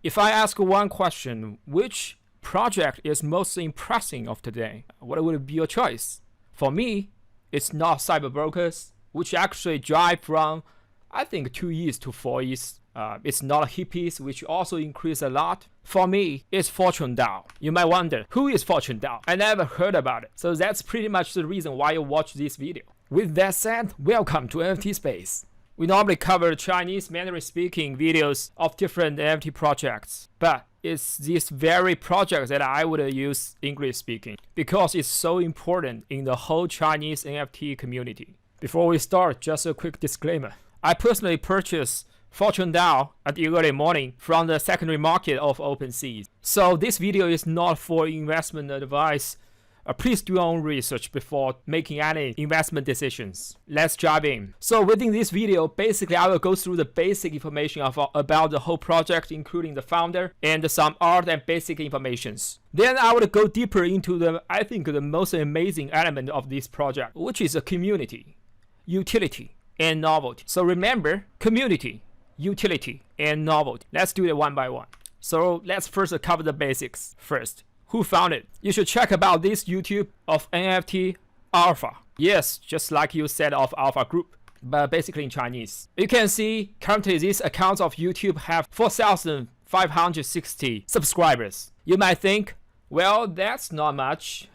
If I ask one question, which project is most impressive of today? What would be your choice? For me, it's not Cyberbrokers, which actually drive from, I think, 2 years to 4 years. It's not hippies, which also increase a lot. For me, it's Fortune Dao. You might wonder, who is Fortune Dao? I never heard about it. So that's pretty much the reason why you watch this video. With that said, welcome to NFT Space. We normally cover Chinese Mandarin speaking videos of different NFT projects, but it's this very project that I would use English speaking because it's so important in the whole Chinese NFT community. Before we start, just a quick disclaimer. I personally purchased Fortune DAO at the early morning from the secondary market of OpenSea. So this video is not for investment advice. Please do your own research before making any investment decisions. Let's dive in. So within this video, basically I will go through the basic information about the whole project, including the founder and some art and basic informations. Then I will go deeper into I think the most amazing element of this project, which is a community, utility, and novelty. So remember, community, utility, and novelty. Let's do it one by one. So let's first cover the basics first. Who found it? You should check about this YouTube of NFT Alpha. Yes, just like you said of Alpha Group, but basically in Chinese. You can see currently these accounts of YouTube have 4,560 subscribers. You might think, well, that's not much.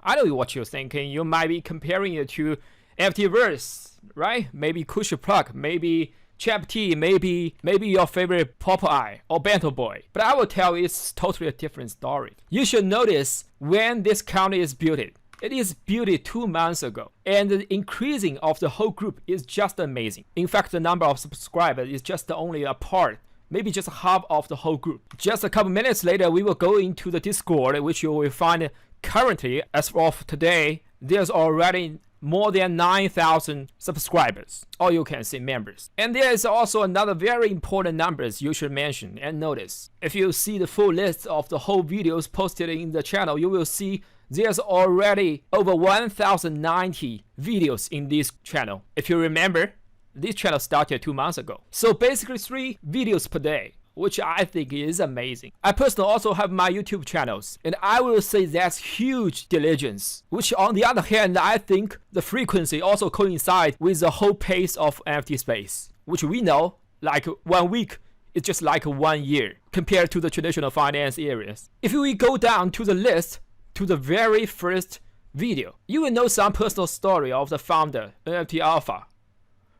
I know what you're thinking. You might be comparing it to FTverse, right? Maybe Kush Plug, maybe Chap T, maybe your favorite Popeye or Bento Boy. But I will tell you it's totally a different story. You should notice when this account is built. It is built 2 months ago. And the increasing of the whole group is just amazing. In fact, the number of subscribers is just only a part, maybe just half of the whole group. Just a couple minutes later, we will go into the Discord, which you will find currently, as of today, there's already more than 9,000 subscribers, or you can say members. And there is also another very important numbers you should mention and notice. If you see the full list of the whole videos posted in the channel, you will see there's already over 1,090 videos in this channel. If you remember, this channel started 2 months ago. So basically 3 videos per day, which I think is amazing. I personally also have my YouTube channels, and I will say that's huge diligence, which on the other hand, I think the frequency also coincides with the whole pace of NFT space, which we know, like 1 week is just like 1 year compared to the traditional finance areas. If we go down to the list, to the very first video, you will know some personal story of the founder, NFT Alpha,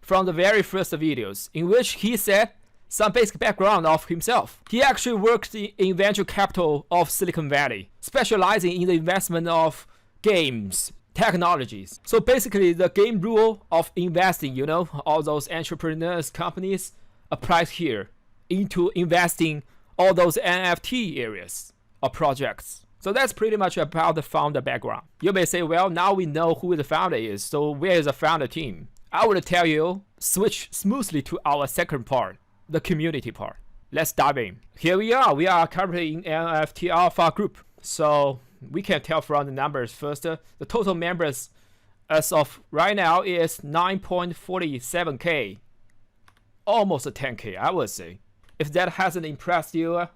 from the very first videos, in which he said some basic background of himself. He actually worked in venture capital of Silicon Valley, specializing in the investment of games, technologies. So basically the game rule of investing, you know, all those entrepreneurs, companies applies here into investing all those NFT areas or projects. So that's pretty much about the founder background. You may say, well, now we know who the founder is, so where is the founder team? I would tell you, switch smoothly to our second part, the community part. Let's dive in. Here we are currently in NFT Alpha group. So we can tell from the numbers first. The total members as of right now is 9.47k, almost 10k, I would say. If that hasn't impressed you,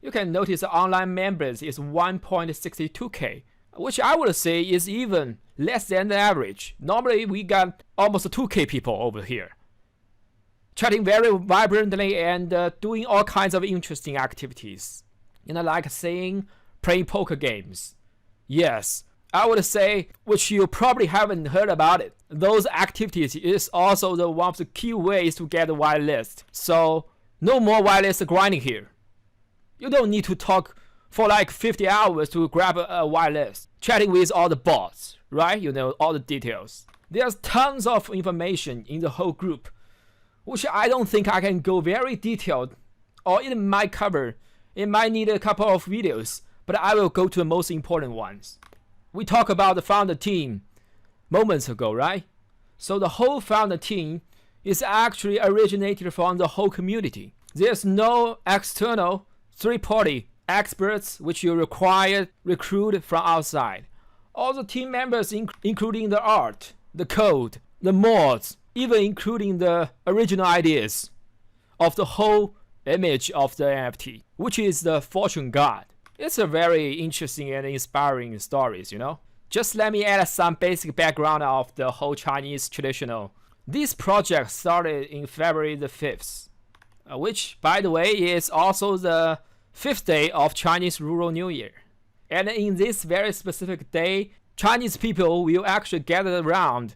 you can notice the online members is 1.62k, which I would say is even less than the average. Normally we got almost 2k people over here, chatting very vibrantly and doing all kinds of interesting activities. You know, like saying, playing poker games. Yes, I would say, which you probably haven't heard about it, those activities is also one of the key ways to get a whitelist. So no more whitelist grinding here. You don't need to talk for like 50 hours to grab a whitelist. Chatting with all the bots, right? You know, all the details. There's tons of information in the whole group, which I don't think I can go very detailed, or it might cover. It might need a couple of videos, but I will go to the most important ones. We talked about the founder team moments ago, right? So the whole founder team is actually originated from the whole community. There's no external third-party experts which you recruit from outside. All the team members, including the art, the code, the mods, even including the original ideas of the whole image of the NFT, which is the Fortune God. It's a very interesting and inspiring stories, you know. Just let me add some basic background of the whole Chinese traditional. This project started in February the 5th, which, by the way, is also the 5th day of Chinese Rural New Year. And in this very specific day, Chinese people will actually gather around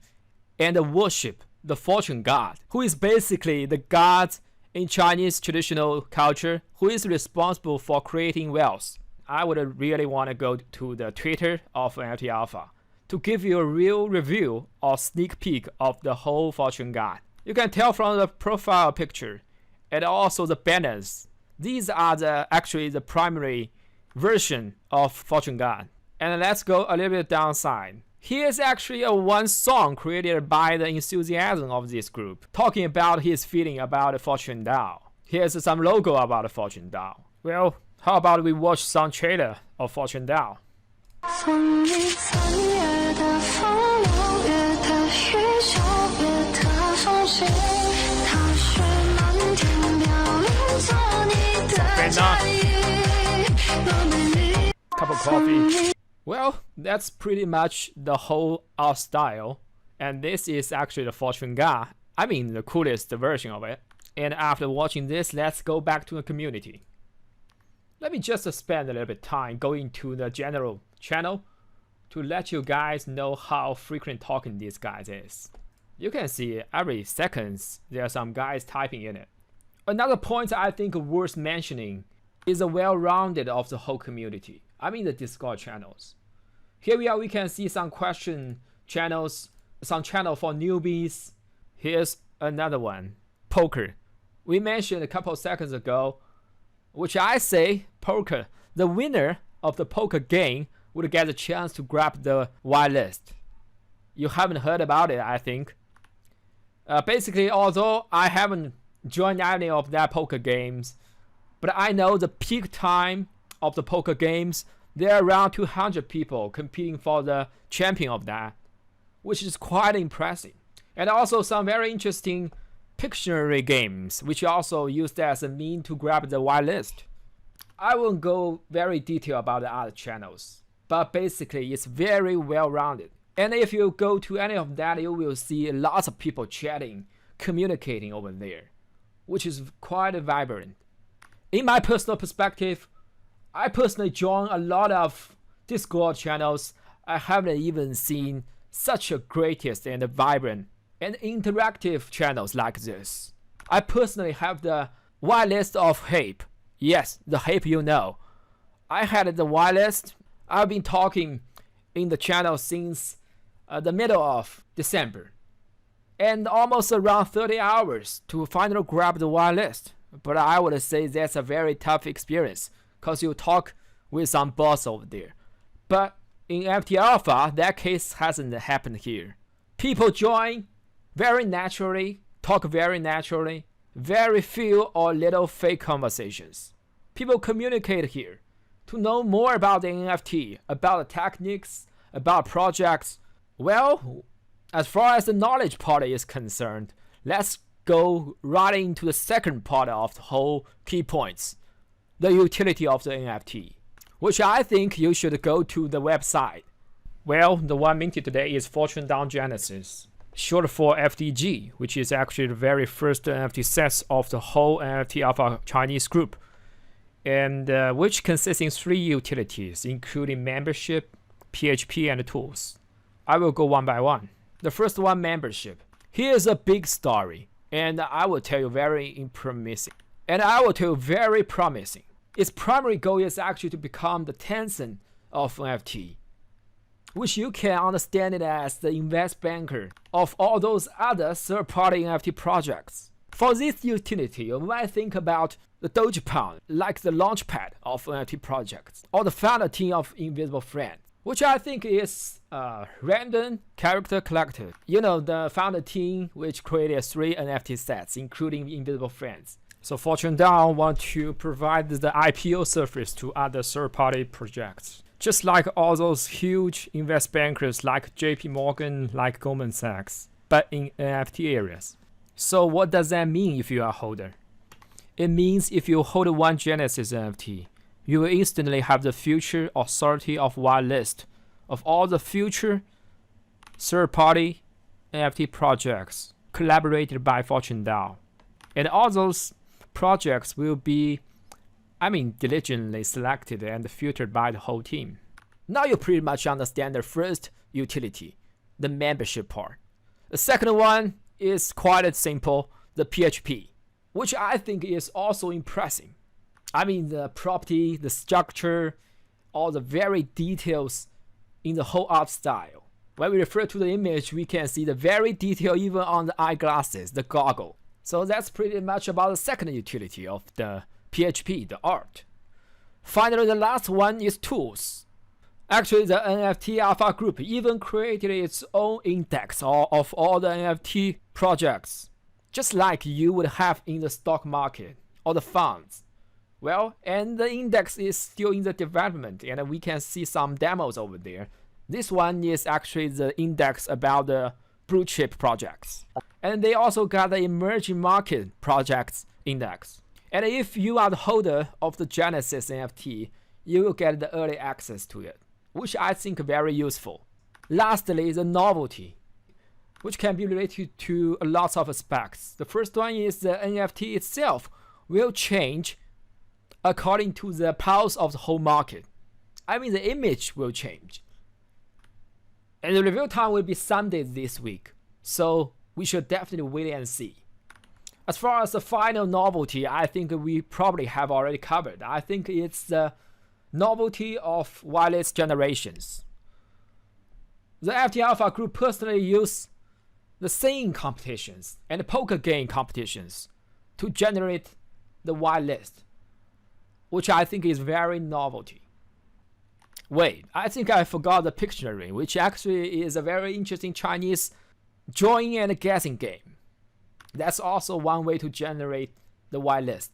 and worship the Fortune God, who is basically the god in Chinese traditional culture who is responsible for creating wealth. I would really want to go to the Twitter of NFT Alpha to give you a real review or sneak peek of the whole Fortune God. You can tell from the profile picture and also the banners. These are actually the primary version of Fortune God. And let's go a little bit downside. Here's actually a one song created by the enthusiasm of this group, talking about his feeling about Fortune Dao. Here's some logo about Fortune Dao. Well, how about we watch some trailer of Fortune Dao? Cup of coffee. Well, that's pretty much the whole art style, and this is actually the Fortune God. I mean, the coolest version of it. And after watching this, let's go back to the community. Let me just spend a little bit time going to the general channel to let you guys know how frequent talking these guys is. You can see every seconds there are some guys typing in it. Another point I think worth mentioning is the well-rounded of the whole community. I mean the Discord channels. Here we can see some question channels, some channel for newbies. Here's another one, poker. We mentioned a couple seconds ago, which I say poker. The winner of the poker game would get a chance to grab the whitelist. You haven't heard about it, I think. Basically, although I haven't joined any of that poker games, but I know the peak time of the poker games, there are around 200 people competing for the champion of that, which is quite impressive. And also some very interesting Pictionary games, which also used as a mean to grab the whitelist. I won't go very detailed about the other channels, but basically it's very well rounded. And if you go to any of that, you will see lots of people chatting, communicating over there, which is quite vibrant. In my personal perspective, I personally join a lot of Discord channels. I haven't even seen such a greatest and vibrant and interactive channels like this. I personally have the whitelist of Hape. Yes, the Hape you know. I had the whitelist. I've been talking in the channel since the middle of December. And almost around 30 hours to finally grab the whitelist. But I would say that's a very tough experience because you talk with some boss over there. But in NFT Alpha, that case hasn't happened here. People join very naturally, talk very naturally, very few or little fake conversations. People communicate here to know more about the NFT, about the techniques, about projects. Well, as far as the knowledge part is concerned, let's go right into the second part of the whole key points, the utility of the NFT, which I think you should go to the website. Well, the one minted today is Fortune Dao Genesis, short for FDG, which is actually the very first NFT set of the whole NFT Alpha Chinese group, and which consists in 3 utilities, including membership, PHP, and tools. I will go one by one. The first one, membership. Here's a big story, and I will tell you very promising. Its primary goal is actually to become the Tencent of NFT, which you can understand it as the invest banker of all those other third-party NFT projects. For this utility, you might think about the Dogepound, like the launchpad of NFT projects, or the founder team of Invisible Friend, which I think is Random Character Collective. You know, the founder team which created 3 NFT sets, including Invisible Friends. So Fortune Dao want to provide the IPO service to other third-party projects, just like all those huge invest bankers like JP Morgan, like Goldman Sachs, but in NFT areas. So what does that mean if you are a holder? It means if you hold one Genesis NFT, you will instantly have the future authority of whitelist of all the future third-party NFT projects collaborated by Fortune Dao. And all those projects will be, diligently selected and filtered by the whole team. Now you pretty much understand the first utility, the membership part. The second one is quite simple, the PHP, which I think is also impressive. The property, the structure, all the very details in the whole art style. When we refer to the image, we can see the very detail even on the eyeglasses, the goggle. So that's pretty much about the second utility of the PHP, the art. Finally, the last one is tools. Actually, the NFT Alpha Group even created its own index of all the NFT projects, just like you would have in the stock market or the funds. Well, and the index is still in the development, and we can see some demos over there. This one is actually the index about the blue chip projects. And they also got the emerging market projects index. And if you are the holder of the Genesis NFT, you will get the early access to it, which I think very useful. Lastly, the novelty, which can be related to a lot of aspects. The first one is the NFT itself will change according to the pulse of the whole market. The image will change. And the review time will be Sunday this week, so we should definitely wait and see. As far as the final novelty, I think we probably have already covered. I think it's the novelty of wireless generations. The FT Alpha Group personally use the singing competitions and poker game competitions to generate the whitelist, which I think is very novelty. Wait, I think I forgot the Pictionary, which actually is a very interesting Chinese drawing and guessing game. That's also one way to generate the whitelist.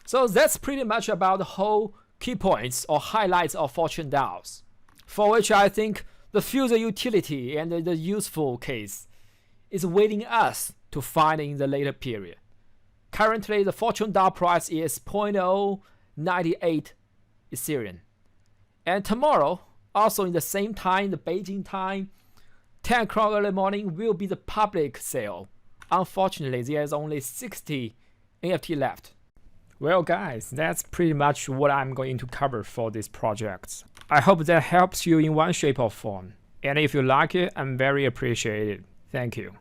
So that's pretty much about the whole key points or highlights of Fortune DAOs, for which I think the future utility and the useful case is waiting us to find in the later period. Currently, the Fortune DAO price is 0.098 Ethereum. And tomorrow, also in the same time, the Beijing time, 10 o'clock early morning will be the public sale. Unfortunately, there is only 60 NFT left. Well guys, that's pretty much what I'm going to cover for this project. I hope that helps you in one shape or form. And if you like it, I'm very appreciated. Thank you.